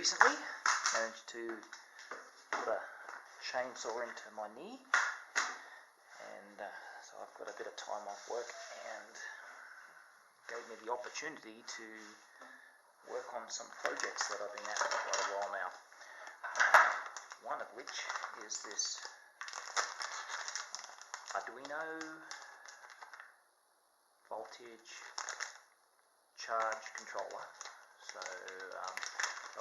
recently. Managed to put a chainsaw into my knee, and so I've got a bit of time off work, and gave me the opportunity to work on some projects that I've been at for quite a while now. One of which is this Arduino voltage charge controller. So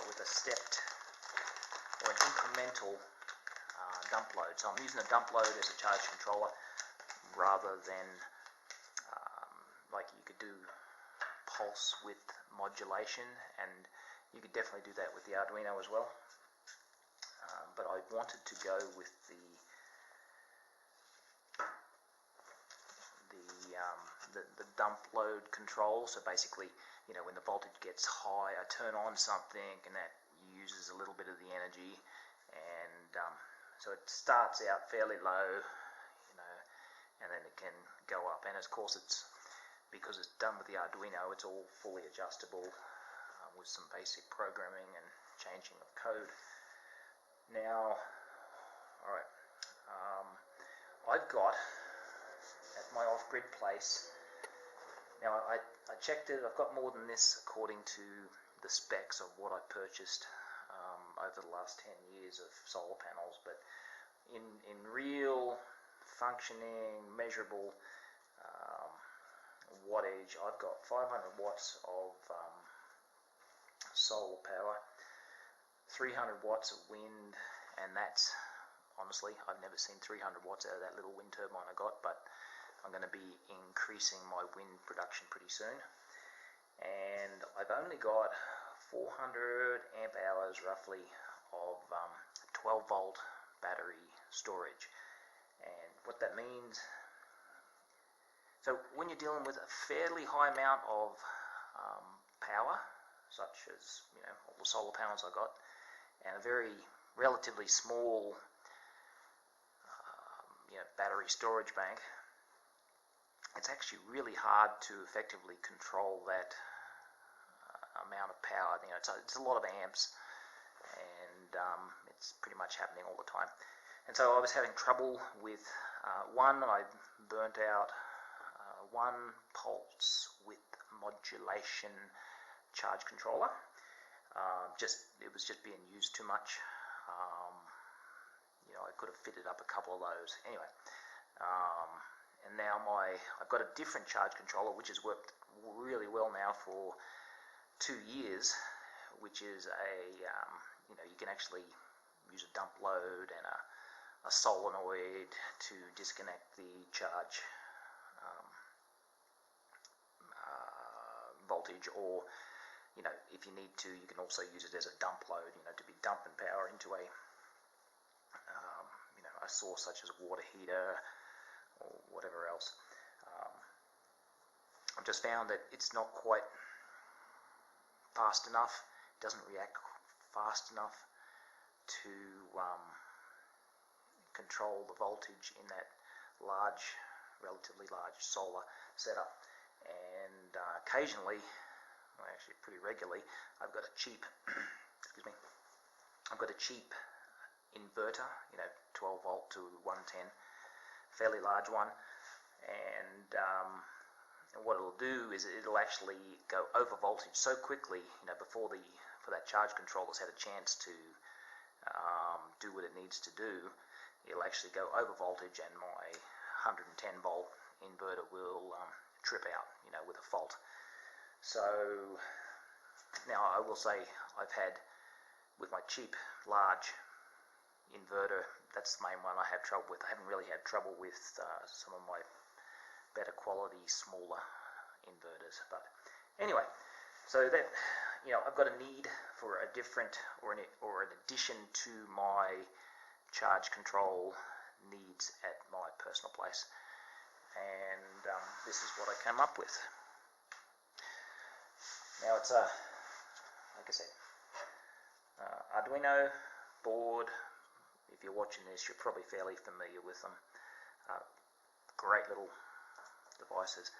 with a stepped or an incremental dump load. So I'm using a dump load as a charge controller rather than like you could do pulse with modulation, and you could definitely do that with the Arduino as well. But I wanted to go with the dump load control. So basically, you know, when the voltage gets high, I turn on something and that uses a little bit of the energy, and so it starts out fairly low, you know, and then it can go up. And of course, it's because it's done with the Arduino, it's all fully adjustable with some basic programming and changing of code. Now, alright, I've got at my off-grid place, now I checked it, I've got more than this according to the specs of what I purchased over the last 10 years of solar panels, but in real functioning, measurable wattage, I've got 500 watts of solar power, 300 watts of wind, and that's, honestly, I've never seen 300 watts out of that little wind turbine I got, but I'm going to be increasing my wind production pretty soon. And I've only got 400 amp hours roughly of 12 volt battery storage. And what that means, so when you're dealing with a fairly high amount of power, such as, you know, all the solar panels I got, and a very relatively small battery storage bank, it's actually really hard to effectively control that amount of power. You know, it's a lot of amps, and it's pretty much happening all the time. And so I was having trouble with one. I burnt out one pulse with modulation charge controller. It was just being used too much. You know, I could have fitted up a couple of those. Anyway, and now I've got a different charge controller which has worked really well now for 2 years, which is you know, you can actually use a dump load and a solenoid to disconnect the charge voltage, or, you know, if you need to, you can also use it as a dump load, you know, to be dumping power into a you know, a source such as a water heater or whatever else. I've just found that it's not quite fast enough. It doesn't react fast enough to control the voltage in that relatively large solar setup. And occasionally, well, actually pretty regularly, I've got a cheap excuse me, I've got a cheap inverter, you know, 12 volt to 110, fairly large one, and what it'll do is it'll actually go over voltage so quickly, you know, before that charge controller's had a chance to do what it needs to do. It'll actually go over voltage, and my 110 volt inverter will trip out, you know, with a fault. So now I will say I've had, with my cheap large inverter, that's the main one I have trouble with. I haven't really had trouble with some of my better quality smaller inverters. But anyway, so that, you know, I've got a need for a different or an addition to my charge control needs at my personal place, and this is what I came up with. Now it's a, like I said, Arduino board. If you're watching this, you're probably fairly familiar with them. Great little devices,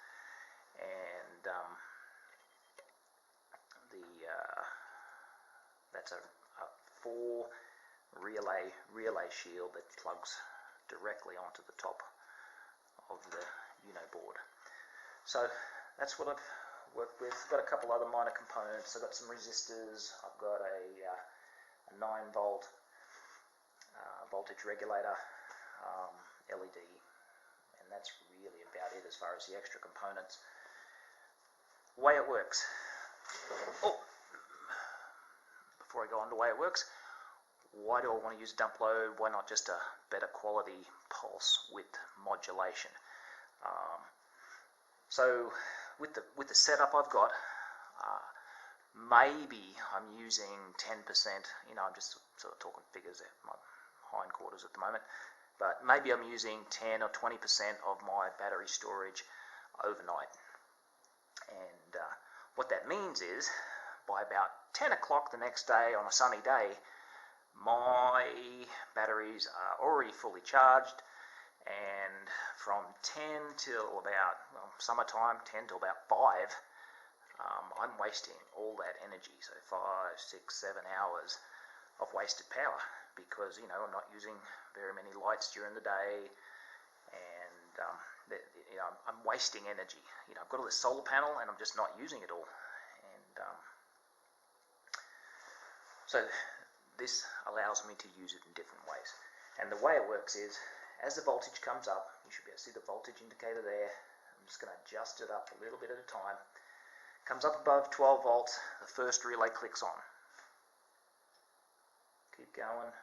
and That's a 4 relay shield that plugs directly onto the top of the Uno board. So that's what I've worked with. I've got a couple other minor components. I've got some resistors. I've got a 9-volt voltage regulator, LED, and that's really about it as far as the extra components. The way it works. Oh, before I go on to the way it works, why do I want to use dump load? Why not just a better quality pulse width modulation? So with the setup I've got, maybe I'm using 10%. I'm just sort of talking figures at my hindquarters at the moment, but maybe I'm using 10 or 20% of my battery storage overnight. And what that means is, by about 10 o'clock the next day on a sunny day, my batteries are already fully charged, and from 10 till about, summertime, 10 till about 5, I'm wasting all that energy, so 5, 6, 7 hours of wasted power, because I'm not using very many lights during the day, and I'm wasting energy. I've got all this solar panel and I'm just not using it all, and so this allows me to use it in different ways. And the way it works is, as the voltage comes up, you should be able to see the voltage indicator there. I'm just going to adjust it up a little bit at a time. Comes up above 12 volts, the first relay clicks on. Keep going.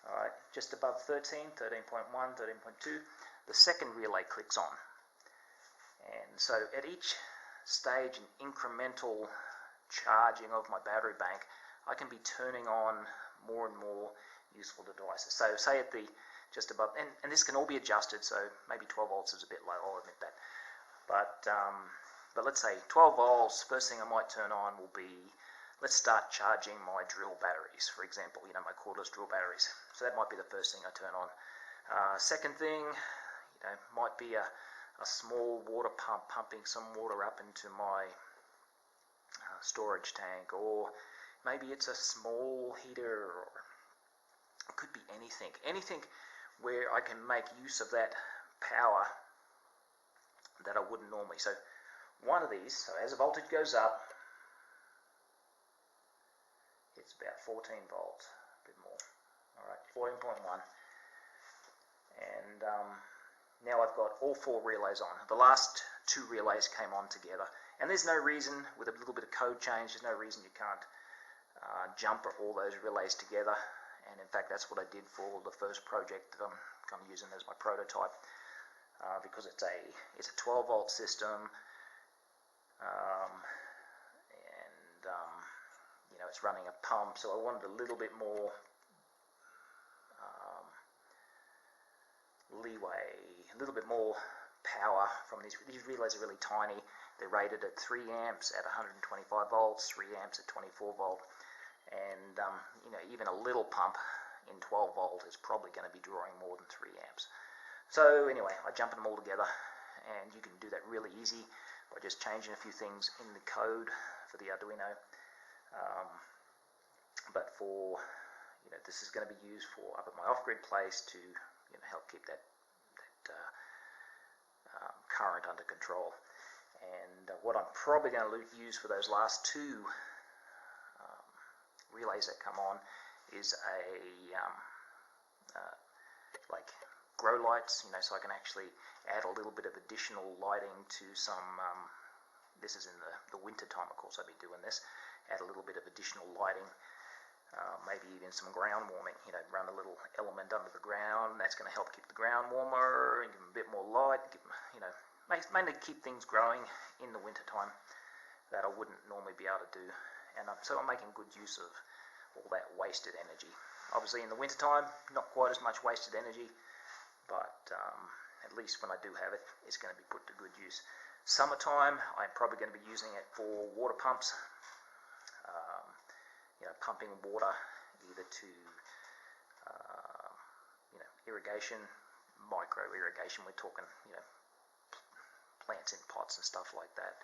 Alright, just above 13, 13.1, 13.2, the second relay clicks on. And so at each stage in incremental charging of my battery bank, I can be turning on more and more useful devices. So say at the just above, and this can all be adjusted, so maybe 12 volts is a bit low, I'll admit that. But let's say 12 volts, first thing I might turn on will be, let's start charging my drill batteries, for example, my cordless drill batteries. So that might be the first thing I turn on. Second thing, might be a small water pump pumping some water up into my storage tank, or maybe it's a small heater, or it could be anything where I can make use of that power that I wouldn't normally. So one of these, so as the voltage goes up, it's about 14 volts, a bit more. Alright, 14.1. And now I've got all 4 relays on. The last 2 relays came on together. And there's no reason, with a little bit of code change, there's no reason you can't jump all those relays together. And in fact, that's what I did for the first project that I'm using as my prototype, because it's a 12-volt system, and it's running a pump. So I wanted a little bit more leeway, a little bit more power from these. These relays are really tiny. They're rated at 3 amps at 125 volts, 3 amps at 24 volt, and even a little pump in 12 volt is probably going to be drawing more than 3 amps. So anyway, I jump them all together, and you can do that really easy by just changing a few things in the code for the Arduino. But for this is going to be used for up at my off-grid place to help keep that current under control. And what I'm probably going to use for those last 2 relays that come on is like grow lights, so I can actually add a little bit of additional lighting to some, this is in the winter time, of course I'll be doing this, add a little bit of additional lighting, maybe even some ground warming, run a little element under the ground. That's going to help keep the ground warmer and give them a bit more light, mainly keep things growing in the winter time that I wouldn't normally be able to do. And so I'm making good use of all that wasted energy. Obviously in the winter time, not quite as much wasted energy, but at least when I do have it, it's going to be put to good use. Summertime, I'm probably going to be using it for water pumps, pumping water either to irrigation, micro irrigation. We're talking plants in pots and stuff like that.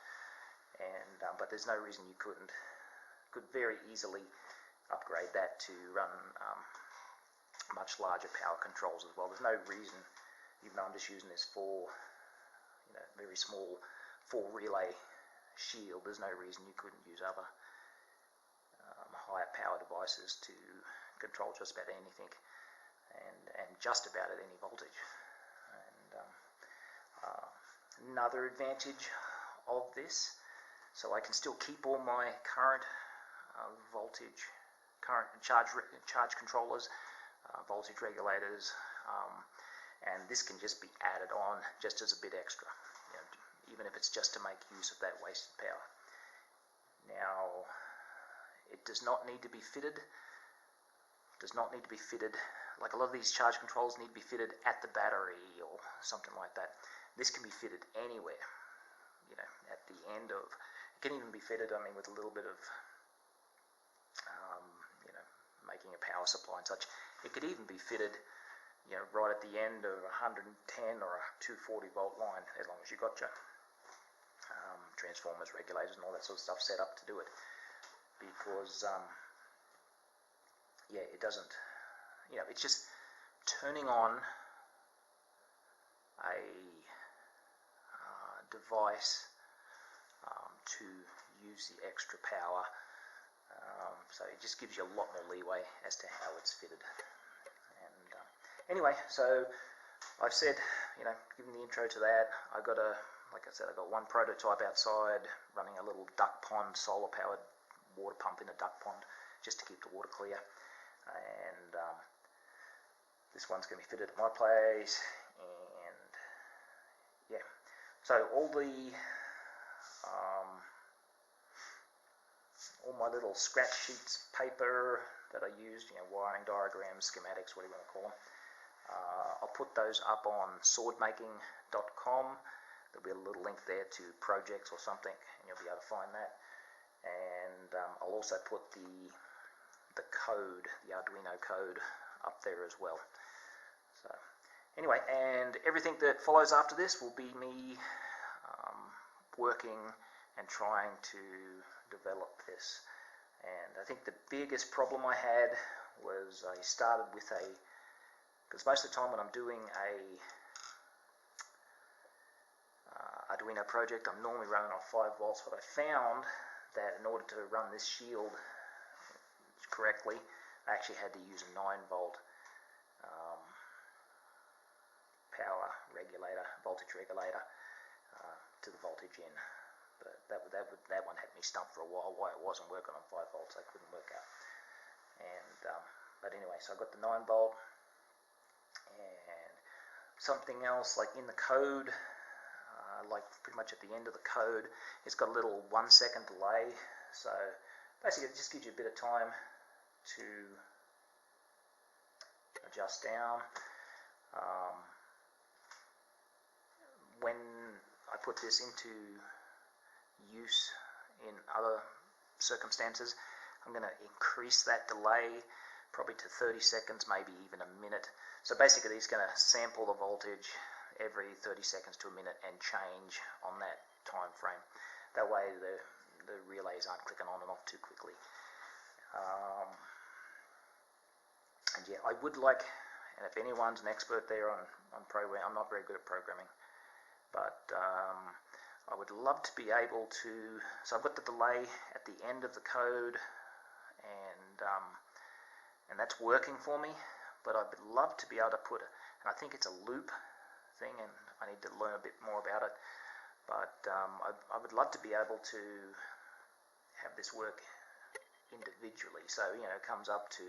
And but there's no reason you could very easily upgrade that to run much larger power controls as well. There's no reason, even though I'm just using this for very small 4 relay shield, there's no reason you couldn't use other higher power devices to control just about anything and just about at any voltage. And another advantage of this, so I can still keep all my current current charge controllers, voltage regulators, and this can just be added on just as a bit extra, even if it's just to make use of that wasted power. Now, it does not need to be fitted. Like a lot of these charge controls need to be fitted at the battery or something like that. This can be fitted anywhere. At the end of, it can even be fitted, with a little bit of making a power supply and such. It could even be fitted, right at the end of a 110 or a 240 volt line, as long as you got your transformers, regulators, and all that sort of stuff set up to do it. Because it doesn't, it's just turning on a device to use the extra power. So it just gives you a lot more leeway as to how it's fitted. And anyway, so I've said, given the intro to that, I've got like I said, I've got one prototype outside running a little duck pond, solar powered water pump in a duck pond, just to keep the water clear. And this one's going to be fitted at my place, and so all my little scratch sheets, paper that I used, wiring diagrams, schematics, whatever you want to call them, I'll put those up on swordmaking.com. There'll be a little link there to projects or something, and you'll be able to find that. And I'll also put the code, the Arduino code, up there as well. So anyway, and everything that follows after this will be me working and trying to develop this. And I think the biggest problem I had was I started with because most of the time when I'm doing a Arduino project, I'm normally running on 5 volts, but I found that in order to run this shield correctly, I actually had to use a 9-volt power regulator, voltage regulator, to the voltage in. But that one had me stumped for a while, why it wasn't working on 5 volts. I couldn't work out. And but anyway, so I got the 9-volt. And something else, like in the code, like pretty much at the end of the code, it's got a little 1-second delay. So basically it just gives you a bit of time to adjust down. When I put this into use in other circumstances, I'm going to increase that delay probably to 30 seconds, maybe even a minute. So basically it's going to sample the voltage every 30 seconds to a minute and change on that time frame. That way the relays aren't clicking on and off too quickly. And yeah, I would like, and if anyone's an expert there on programming, I'm not very good at programming, but I would love to be able to, so I've got the delay at the end of the code, and that's working for me, but I would love to be able to put, and I think it's a loop thing, and I need to learn a bit more about it, but I would love to be able to have this work individually. So it comes up to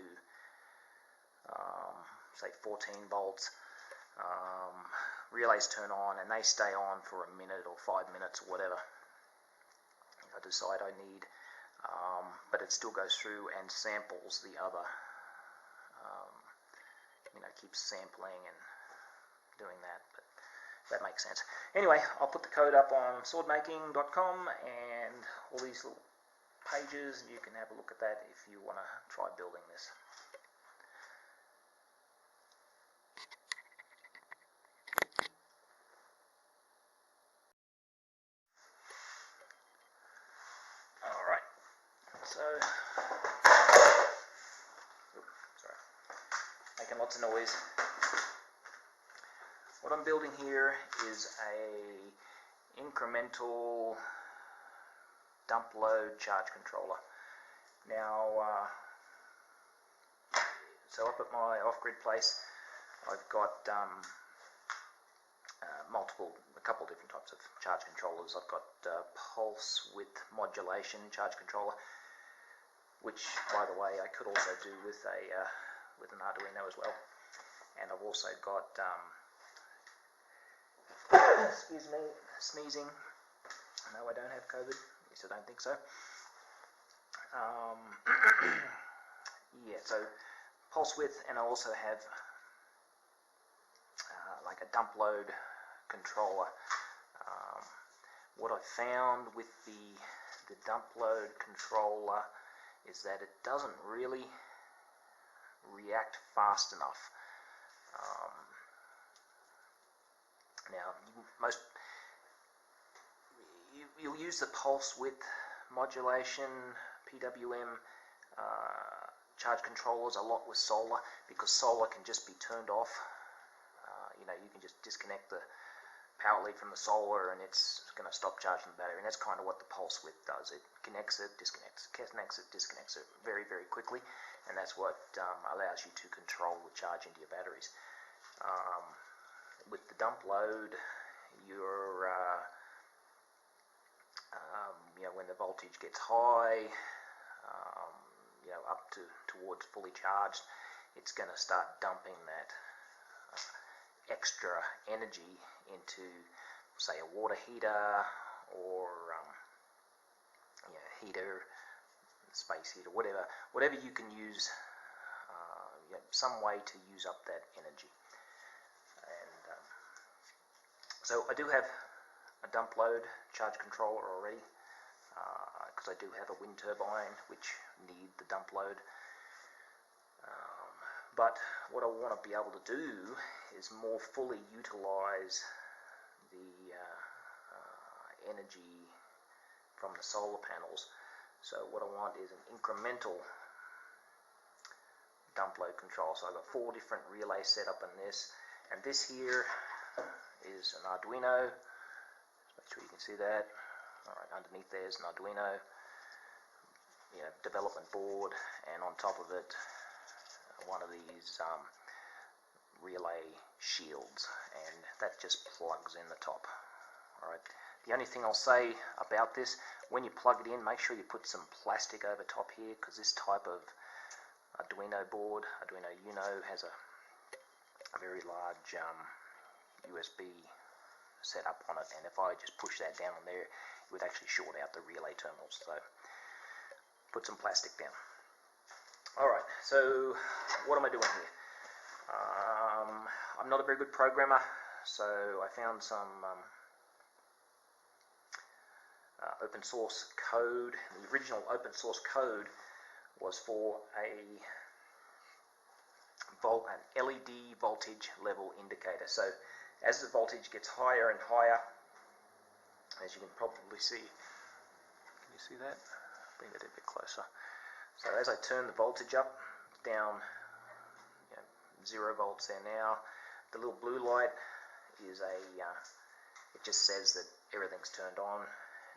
say 14 volts, relays turn on and they stay on for a minute or 5 minutes or whatever I decide I need, but it still goes through and samples the other, keeps sampling and doing that. But that makes sense. Anyway, I'll put the code up on swordmaking.com and all these little pages, and you can have a look at that if you want to try building this. So, sorry, making lots of noise. What I'm building here is a incremental dump load charge controller. Now, so up at my off-grid place, I've got a couple of different types of charge controllers. I've got pulse width modulation charge controller, which, by the way, I could also do with an Arduino as well. And I've also got excuse me, sneezing. No, I don't have COVID. At least I don't think so. Yeah, so pulse width, and I also have like a dump load controller. What I found with the dump load controller is that it doesn't really react fast enough. Now, you'll use the pulse width modulation PWM charge controllers a lot with solar, because solar can just be turned off. You can just disconnect the power lead from the solar and it's going to stop charging the battery, and that's kind of what the pulse width does. It connects it, disconnects it, connects it, disconnects it very, very quickly, and that's what allows you to control the charge into your batteries. With the dump load, you're when the voltage gets high, up towards fully charged, it's going to start dumping that extra energy into, say, a water heater or heater, space heater, whatever you can use, some way to use up that energy. And so I do have a dump load charge controller already, because I do have a wind turbine which need the dump load. But what I want to be able to do is more fully utilize the energy from the solar panels. So what I want is an incremental dump load control. So I've got 4 different relays set up in this, and this here is an Arduino. Just make sure you can see that. Alright, underneath there's an Arduino development board, and on top of it one of these relay shields, and that just plugs in the top. Alright, the only thing I'll say about this, when you plug it in, make sure you put some plastic over top here, because this type of Arduino board, Arduino Uno, has a very large USB setup on it, and if I just push that down on there, it would actually short out the relay terminals. So put some plastic down. Alright, so what am I doing here? I'm not a very good programmer, so I found some open source code. The original open source code was for an LED voltage level indicator. So as the voltage gets higher and higher, as you can probably see, can you see that? Bring it a bit closer. So as I turn the voltage up, down, 0 volts there now, the little blue light is it just says that everything's turned on.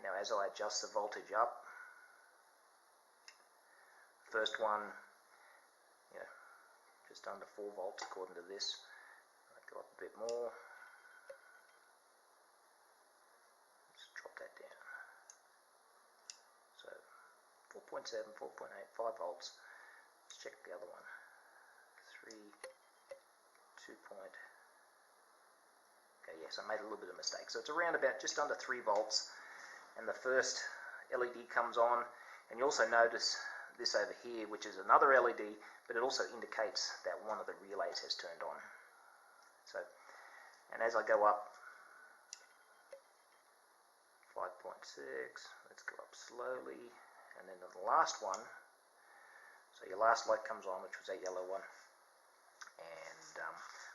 Now as I adjust the voltage up, first one, just under 4 volts according to this. I go up a bit more. Just drop that down. So 4.7, 4.8, 5 volts. Let's check the other one. 3, 2 point. Okay, yes, I made a little bit of mistake. So it's around about just under 3 volts, and the first LED comes on, and you also notice this over here, which is another LED, but it also indicates that one of the relays has turned on. So, and as I go up, 5.6, let's go up slowly, and then the last one, so your last light comes on, which was that yellow one, and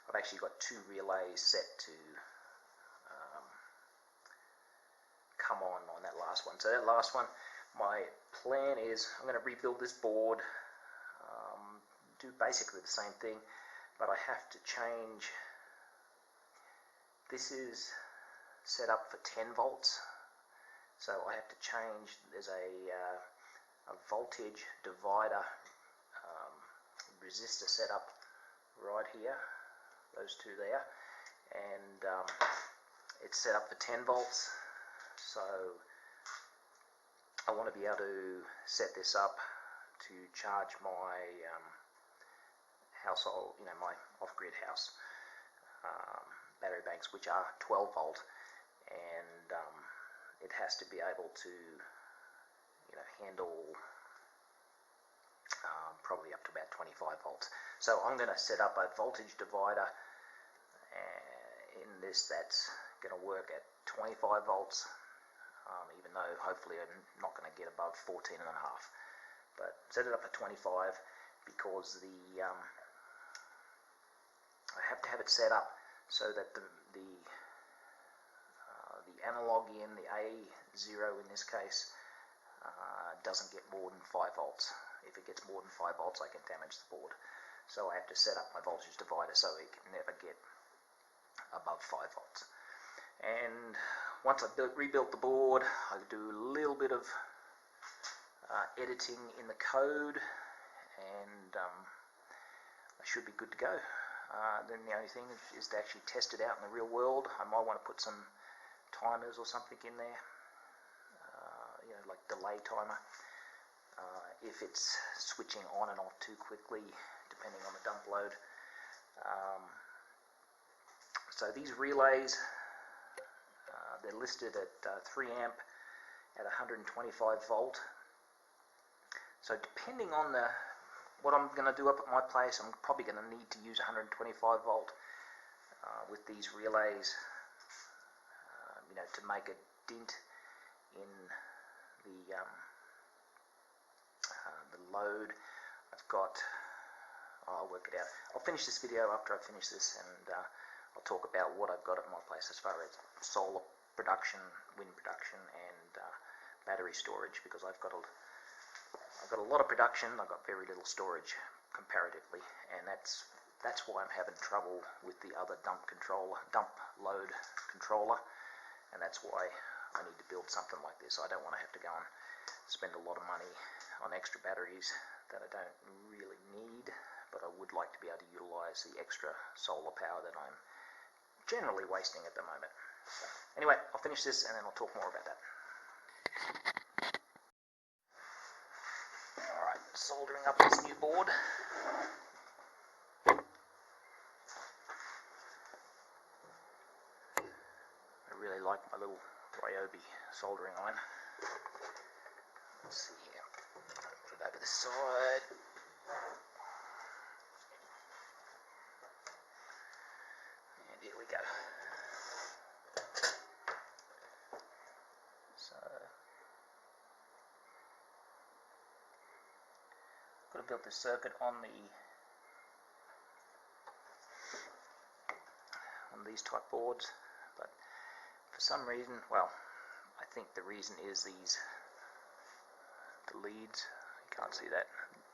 I've actually got 2 relays set to come on that last one. So that last one, my plan is I'm going to rebuild this board, do basically the same thing, but I have to change. This is set up for 10 volts, so I have to change. There's a voltage divider resistor set up right here, those two there, and it's set up for 10 volts, so I want to be able to set this up to charge my household, my off-grid house battery banks, which are 12 volt, and it has to be able to handle probably up to about 25 volts. So I'm going to set up a voltage divider in this that's going to work at 25 volts, even though hopefully I'm not going to get above 14.5. But set it up at 25 because I have to have it set up so that the analog in, the A0 in this case, doesn't get more than 5 volts. If it gets more than 5 volts, I can damage the board. So I have to set up my voltage divider so it can never get above 5 volts. And once I've rebuilt the board, I do a little bit of editing in the code, and I should be good to go. Then the only thing is to actually test it out in the real world. I might want to put some timers or something in there, like delay timer, if it's switching on and off too quickly, depending on the dump load. So these relays, they're listed at 3 amp at 125 volt. So depending on what I'm going to do up at my place, I'm probably going to need to use 125 volt with these relays, to make a dent in the load. I'll work it out. I'll finish this video after I finish this, and I'll talk about what I've got at my place as far as solar production, wind production, and battery storage, because I've got a lot of production. I've got very little storage comparatively, and that's why I'm having trouble with the other dump load controller, and that's why I need to build something like this. I don't want to have to go and spend a lot of money on extra batteries that I don't really need, but I would like to be able to utilize the extra solar power that I'm generally wasting at the moment. So, anyway, I'll finish this and then I'll talk more about that. Alright, soldering up this new board. I really like my little Ryobi soldering iron. Let's see here. Put it over the side. And here we go. So could have built this circuit on these type boards, but for some reason, well, I think the reason is the leads, you can't see that,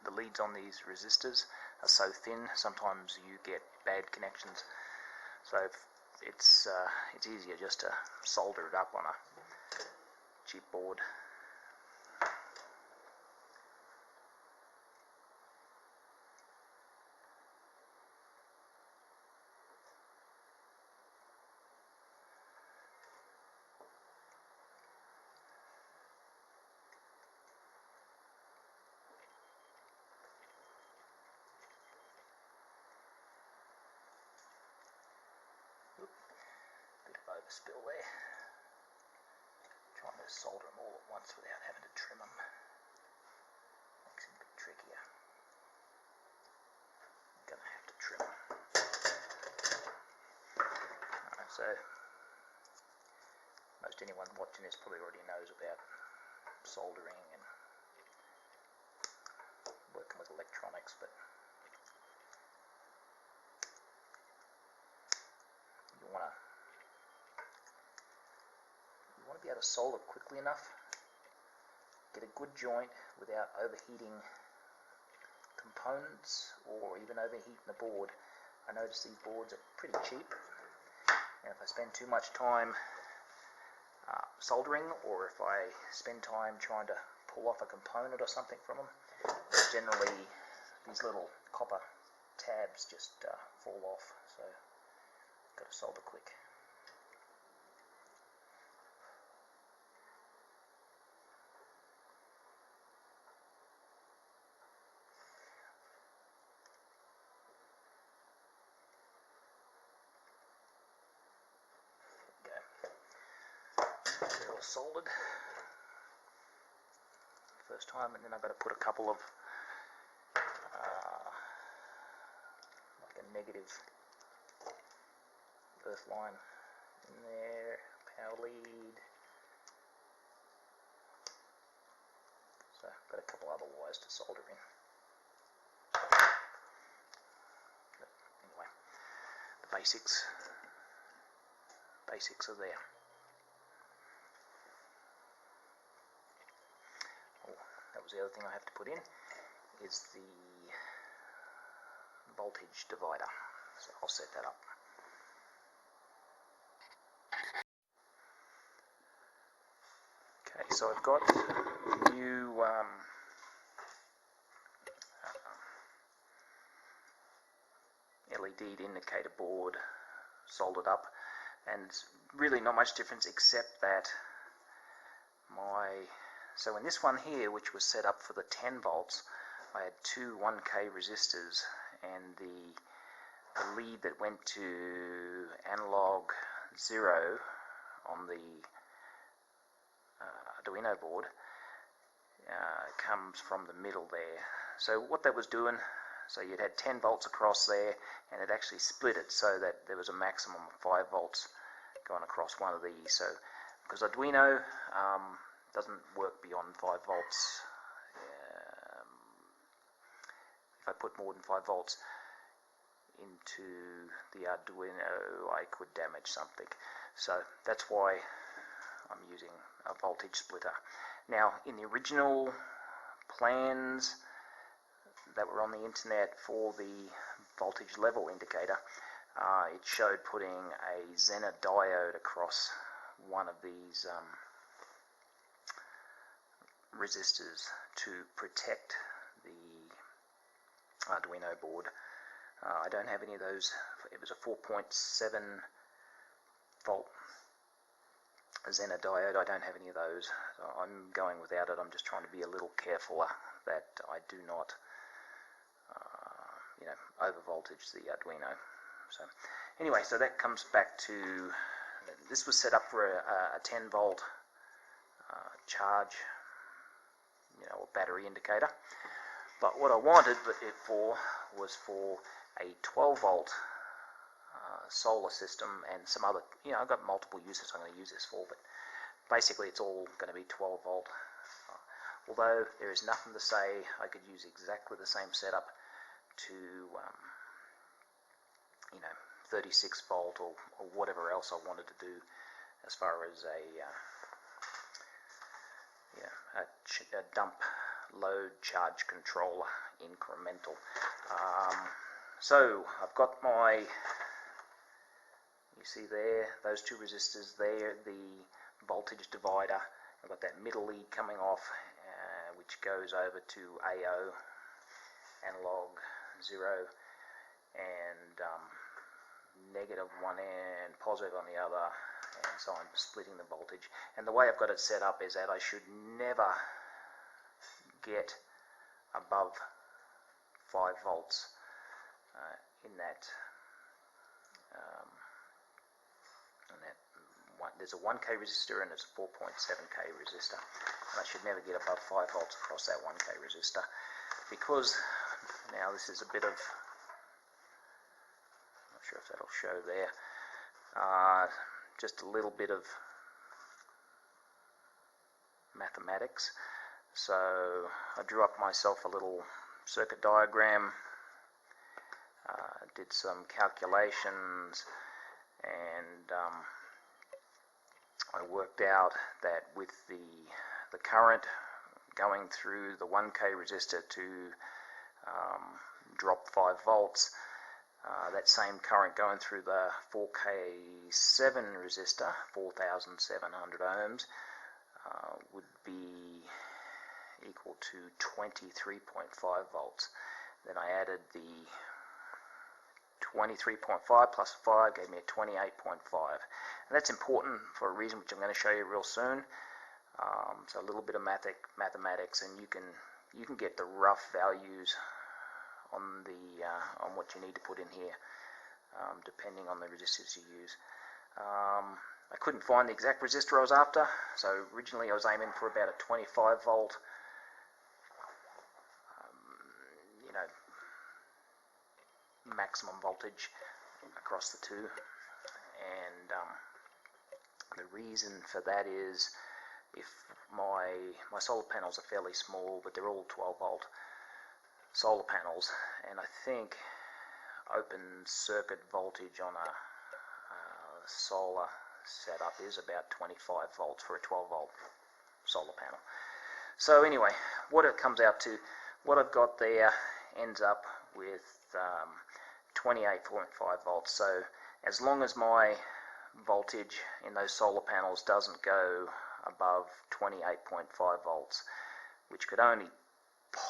the leads on these resistors are so thin, sometimes you get bad connections, so it's easier just to solder it up on a cheap board. Bit of overspill there. Trying to solder them all at once without having to trim them makes it a bit trickier. I'm going to have to trim them. Alright, so most anyone watching this probably already knows about soldering and working with electronics, but you want to be able to solder quickly enough get a good joint without overheating components or even overheating the board. I notice these boards are pretty cheap, and if I spend too much time soldering, or if I spend time trying to pull off a component or something from them, generally these little copper tabs just fall off, so got to solder quick. They're all soldered first time, and then I've got to put a couple of like a negative earth line in there, power lead. So I've got a couple other wires to solder in. But anyway, the basics are there. That was the other thing I have to put in, is the voltage divider. So I'll set that up. Okay, so I've got the new LED indicator board soldered up, and really not much difference except that so in this one here, which was set up for the 10 volts, I had two 1K resistors, and the lead that went to analog 0 on the Arduino board comes from the middle there. So what that was doing, so you'd had 10 volts across there, and it actually split it so that there was a maximum of 5 volts going across one of these. So because Arduino doesn't work beyond 5 volts. If I put more than 5 volts into the Arduino, I could damage something. So that's why I'm using a voltage splitter. Now, in the original plans that were on the internet for the voltage level indicator, it showed putting a Zener diode across one of these resistors to protect the Arduino board. I don't have any of those. It was a 4.7 volt Zener diode. I don't have any of those. So I'm going without it. I'm just trying to be a little careful that I do not over voltage the Arduino. So anyway, so that comes back to, this was set up for a 10 volt charge, or battery indicator. But what I wanted it for was for a 12 volt solar system and some other, I've got multiple uses I'm going to use this for, but basically it's all going to be 12 volt. Although there is nothing to say I could use exactly the same setup to 36 volt or whatever else I wanted to do as far as a dump load charge controller incremental. So I've got my, you see there, those two resistors there, the voltage divider. I've got that middle lead coming off, which goes over to AO, analog 0, and negative one end, positive on the other, and so I'm splitting the voltage. And the way I've got it set up is that I should never get above 5 volts in that one. There's a 1K resistor and there's a 4.7K resistor, and I should never get above 5 volts across that 1K resistor, because now this is a bit of, I'm not sure if that'll show there, just a little bit of mathematics. So I drew up myself a little circuit diagram, did some calculations, and I worked out that with the current going through the 1K resistor to drop 5 volts, that same current going through the 4K7 resistor, 4,700 ohms, would be equal to 23.5 volts. Then I added the 23.5 plus 5 gave me a 28.5. And that's important for a reason which I'm going to show you real soon. So a little bit of mathematics, and you can get the rough values on what you need to put in here, depending on the resistors you use. I couldn't find the exact resistor I was after, so originally I was aiming for about a 25 volt, maximum voltage across the two, and the reason for that is if my solar panels are fairly small, but they're all 12 volt solar panels, and I think open circuit voltage on a solar setup is about 25 volts for a 12 volt solar panel. So anyway, what it comes out to, what I've got there ends up with 28.5 volts. So as long as my voltage in those solar panels doesn't go above 28.5 volts, which could only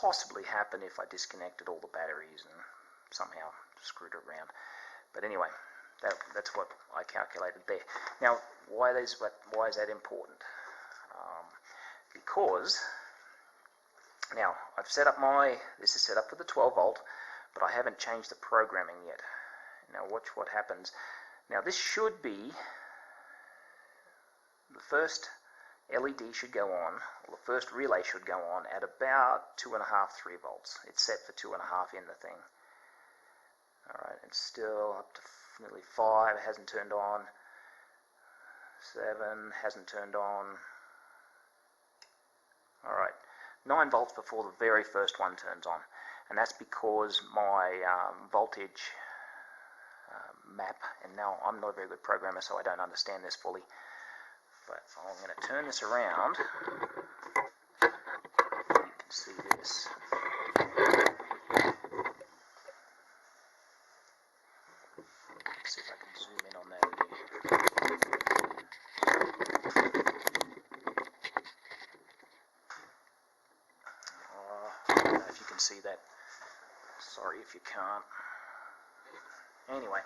possibly happen if I disconnected all the batteries and somehow screwed it around. But anyway, that's what I calculated there. Now, why is that important? Because now I've set up this is set up for the 12 volt, but I haven't changed the programming yet. Now watch what happens. Now this should be, the first LED should go on, or the first relay should go on at about 2.5, 3 volts. It's set for 2.5 in the thing. Alright, it's still up to nearly 5, hasn't turned on. 7, hasn't turned on. Alright, 9 volts before the very first one turns on. And that's because my voltage map, and now I'm not a very good programmer, so I don't understand this fully, but I'm going to turn this around. You can see this. Let's see if I can zoom in on that again. I don't know if you can see that. Sorry if you can't. Anyway,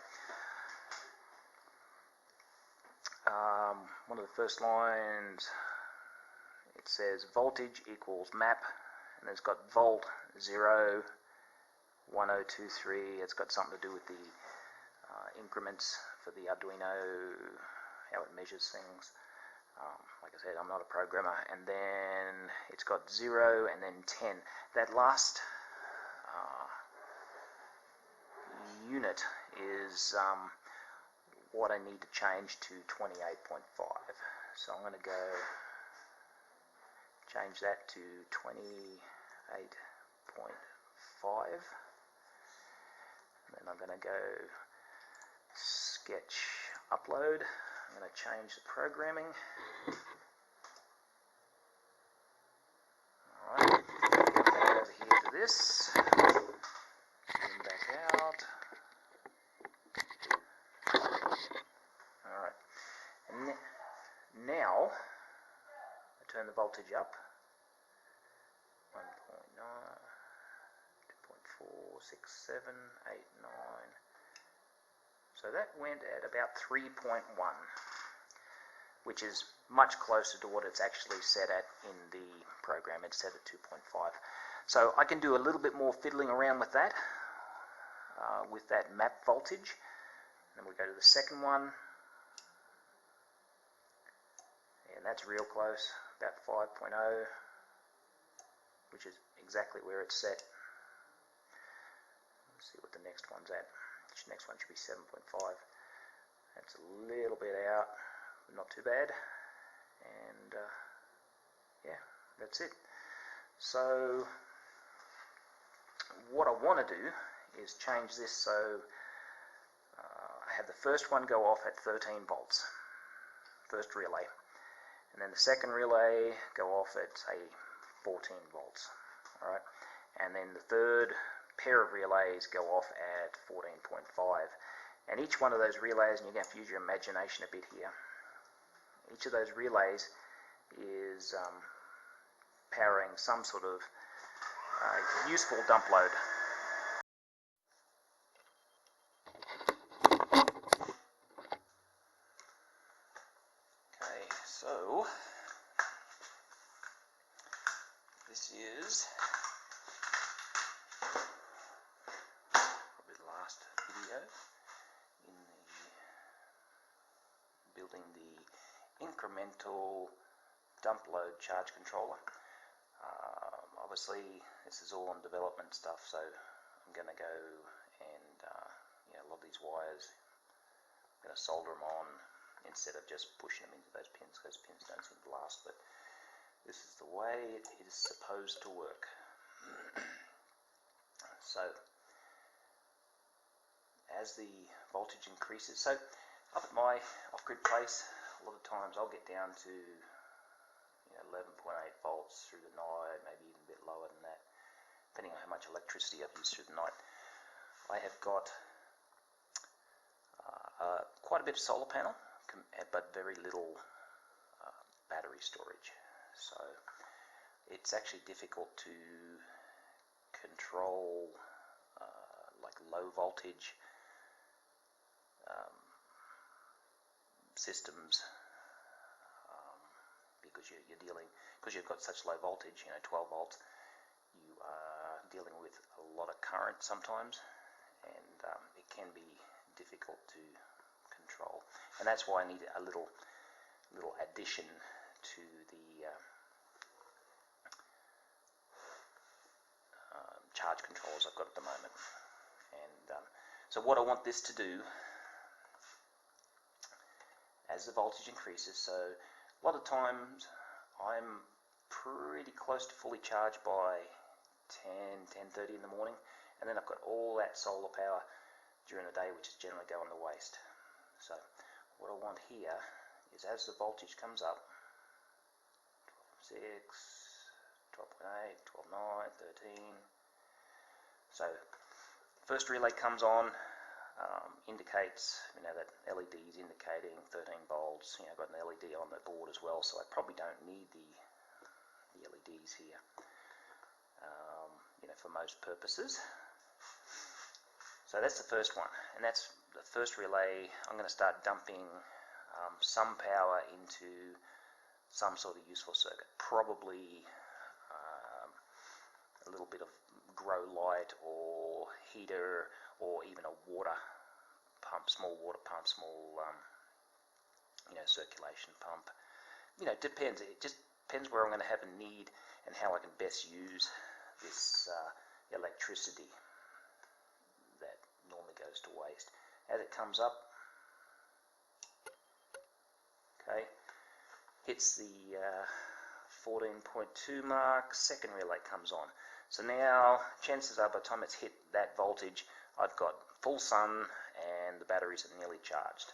one of the first lines, it says voltage equals map, and it's got volt 0, 1023. It's got something to do with the increments for the Arduino, how it measures things. Like I said, I'm not a programmer. And then it's got 0 and then 10. That last unit is what I need to change to 28.5. So I'm going to go change that to 28.5. And then I'm going to go sketch upload. I'm going to change the programming. Alright, come back over here to this. Zoom back out. Alright, and now I turn the voltage up. 1.9, 2.4, 6, 7, 8, 9. So that went at about 3.1, which is much closer to what it's actually set at in the program. It's set at 2.5. So I can do a little bit more fiddling around with that map voltage. And then we go to the second one, and that's real close, about 5.0, which is exactly where it's set. Let's see what the next one's at. The next one should be 7.5. That's a little bit out, but not too bad. And yeah, that's it. So what I want to do is change this so I have the first one go off at 13 volts, first relay, and then the second relay go off at, say, 14 volts. All right, and then the third pair of relays go off at 14.5. And each one of those relays, and you're going to have to use your imagination a bit here, each of those relays is powering some sort of useful dump load. Okay, so this is probably the last video in building the incremental dump load charge controller. Obviously this is all on development stuff, so I'm going to go and a lot of these wires I'm going to solder them on instead of just pushing them into those pins. Those pins don't seem to last, but this is the way it is supposed to work. So as the voltage increases, so up at my off-grid place, a lot of times I'll get down to 11.8 volts through the night, maybe even a bit lower than that, depending on how much electricity I've used through the night. I have got quite a bit of solar panel, but very little battery storage. So it's actually difficult to control like low voltage systems because you're dealing, because you've got such low voltage, 12 volts, you are dealing with a lot of current sometimes, and it can be difficult to control. And that's why I need a little addition to the charge controllers I've got at the moment. And so what I want this to do, as the voltage increases, so a lot of times I'm pretty close to fully charged by 10:30 in the morning, and then I've got all that solar power during the day, which is generally going to waste. So what I want here is, as the voltage comes up, 12.6, 12.8, 12.9, 13. So first relay comes on, indicates, that LED is indicating 13 volts. I've got an LED on the board as well, so I probably don't need the LEDs here, for most purposes. So that's the first one, and that's the first relay. I'm going to start dumping some power into some sort of useful circuit, probably a little bit of grow light or heater, or even a water pump, small water pump, small circulation pump. It depends. It just depends where I'm going to have a need and how I can best use this electricity that normally goes to waste. As it comes up, okay, hits the 14.2 mark, second relay comes on. So now chances are by the time it's hit that voltage, I've got full sun and the batteries are nearly charged.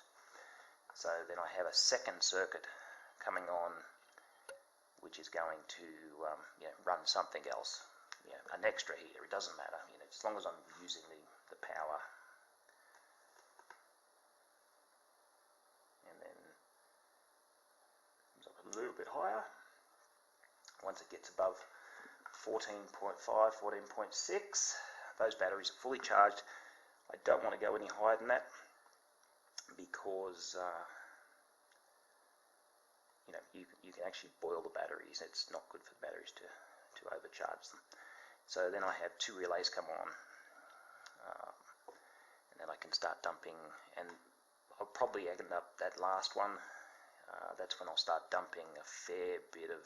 So then I have a second circuit coming on, which is going to run something else, an extra heater. It doesn't matter, as long as I'm using the power. And then comes up a little bit higher. Once it gets above 14.5, 14.6, those batteries are fully charged. I don't want to go any higher than that, because you can actually boil the batteries. It's not good for the batteries to overcharge them. So then I have two relays come on, and then I can start dumping, and I'll probably end up that last one. That's when I'll start dumping a fair bit of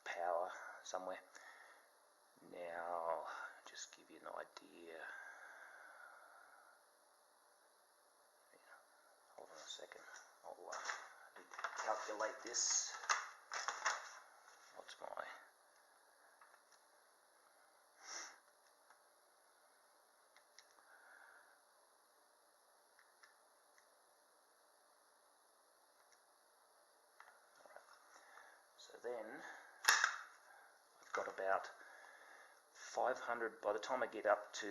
power somewhere. Now, just give you an idea. Hold on a second. I'll calculate this. What's my... So then, about 500. By the time I get up to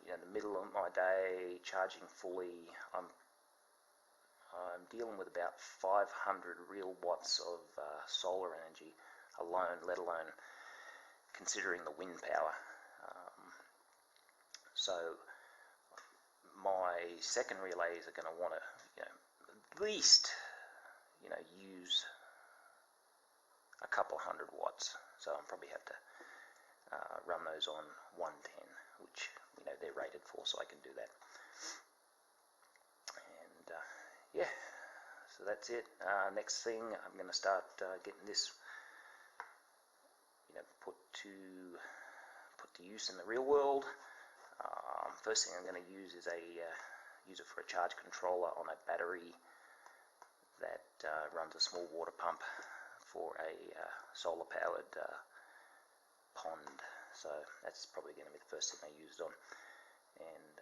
the middle of my day, charging fully, I'm dealing with about 500 real watts of solar energy alone, let alone considering the wind power. So my second relays are going to want to, at least, use a couple hundred watts. So I'll probably have to run those on 110, which they're rated for, so I can do that. And yeah, so that's it. Next thing, I'm going to start getting this, put to use in the real world. First thing I'm going to use is use it for a charge controller on a battery that runs a small water pump for a solar powered pond. So that's probably going to be the first thing I use it on, and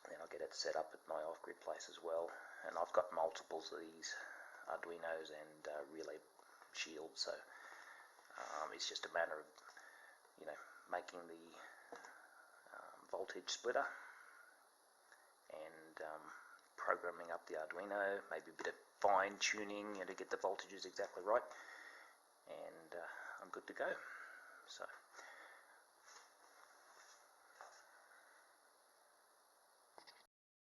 then I'll get it set up at my off-grid place as well. And I've got multiples of these Arduinos and relay shields, so it's just a matter of making the voltage splitter and programming up the Arduino, maybe a bit of fine tuning to get the voltages exactly right, and I'm good to go. So